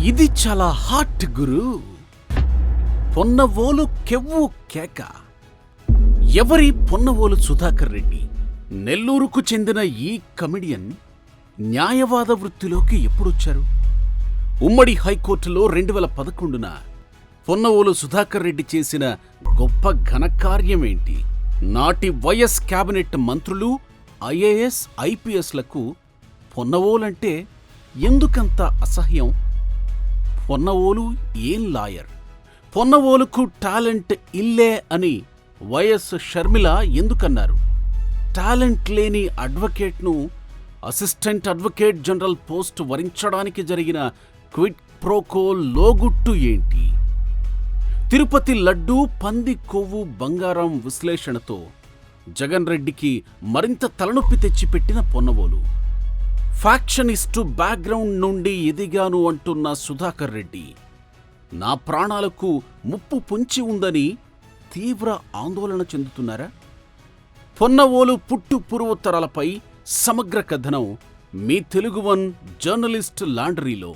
ఇది చాలా హాట్ గురు. పొన్నవోలు కెవ్వు కేక. ఎవరి పొన్నవోలు సుధాకర్ రెడ్డి? నెల్లూరుకు చెందిన ఈ కమెడియన్ న్యాయవాద వృత్తిలోకి ఎప్పుడొచ్చారు? ఉమ్మడి హైకోర్టులో 2011న పొన్నవోలు సుధాకర్ రెడ్డి చేసిన గొప్ప ఘనకార్యమేంటి? నాటి వైఎస్ క్యాబినెట్ మంత్రులు, ఐఏఎస్, ఐపీఎస్లకు పొన్నవోలంటే ఎందుకంత అసహ్యం? పొన్నవోలు ఏం లాయర్? పొన్నవోలుకు టాలెంట్ ఇల్లే అని వైఎస్ షర్మిల ఎందుకన్నారు? టాలెంట్ లేని అడ్వకేట్ను అసిస్టెంట్ అడ్వకేట్ జనరల్ పోస్ట్ వరించడానికి జరిగిన క్విడ్ ప్రోకో లోగుట్టు ఏంటి? తిరుపతి లడ్డూ, పంది కొవ్వు బంగారం విశ్లేషణతో జగన్ రెడ్డికి మరింత తలనొప్పి తెచ్చిపెట్టిన పొన్నవోలు. ఫ్యాక్షనిస్టు బ్యాక్గ్రౌండ్ నుండి ఎదిగాను అంటున్న సుధాకర్ రెడ్డి నా ప్రాణాలకు ముప్పు పొంచి ఉందని తీవ్ర ఆందోళన చెందుతున్నారా? పొన్నవోలు పుట్టు పూర్వోత్తరాలపై సమగ్ర కథనం మీ తెలుగు వన్ జర్నలిస్ట్ లాండ్రీలో.